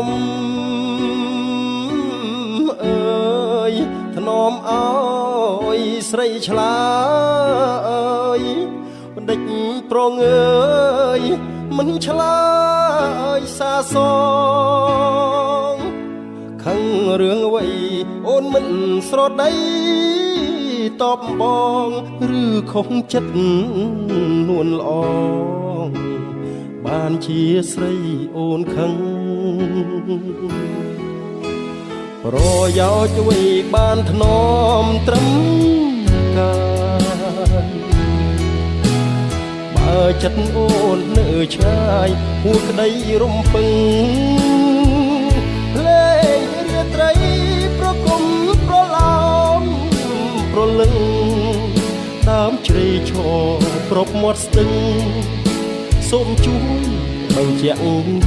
មអើយធ្នមអើយស្រីឆ្លាយបណ្ឌិតប្រងើយមិនឆ្លើយសាសងខឹងរឿងអ្វីអូនមិនស្រដីតបបងឬខុសចិត្តនួនល្អងបានជាស្រីអូនខឹងប្រយោជន៍អ្វីបានធ្នមត្រឹមកាយបើចិត្តអូននៅឆ្ងាយហួក្តីរំពឹងលេងរាត្រីប្រគំប្រឡោមប្រលឹងដើមជ្រៃឈរប្រពមាត់ស្ទឹងសូមជួយបញ្ជាក់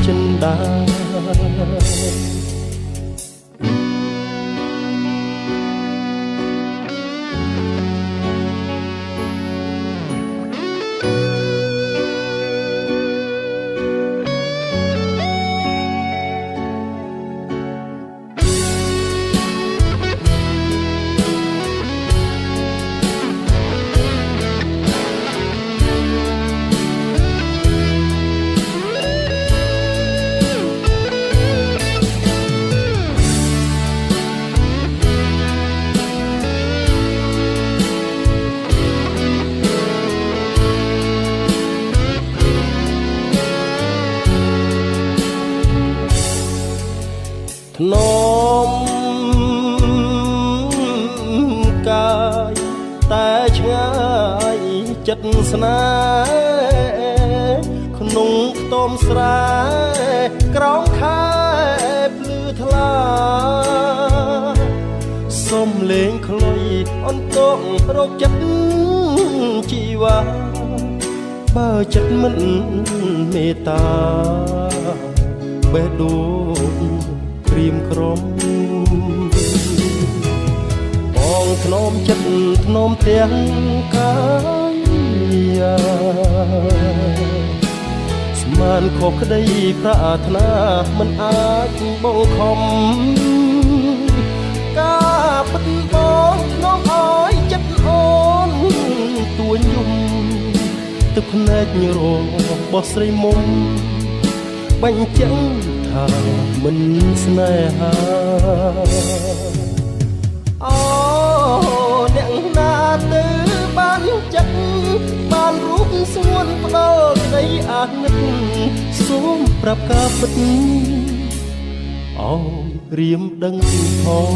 ចិនដាធ្នមកាយតែឆ្ងាយចិត្តស្នេហ៍ក្នុងខ្ទមស្រែក្រោមខែភ្លឺថ្លាសុំលេងខ្លុយអន្តករកចិត្តជីវ៉ាបើចិត្តមិនមេត្តាបេះដូងព្រៀមក្រំបងធ្នមចិត្តធ្នមទាំងកាយស្មានខុសក្តីប្រាថ្នាមិនអាចបងខំការពិតបងធ្នមអើយចិត្តអូនទួញយំទឹកភ្នែករបស់ស្រីមុំបញ្ជាក់ថាមិនស្នេហាអូអ្នកណាទៅបានចិត្តបានរូបស្ងួនផ្ដល់ក្តីអាណិតសូមប្រាប់ការពិតអូរៀមដឹងផង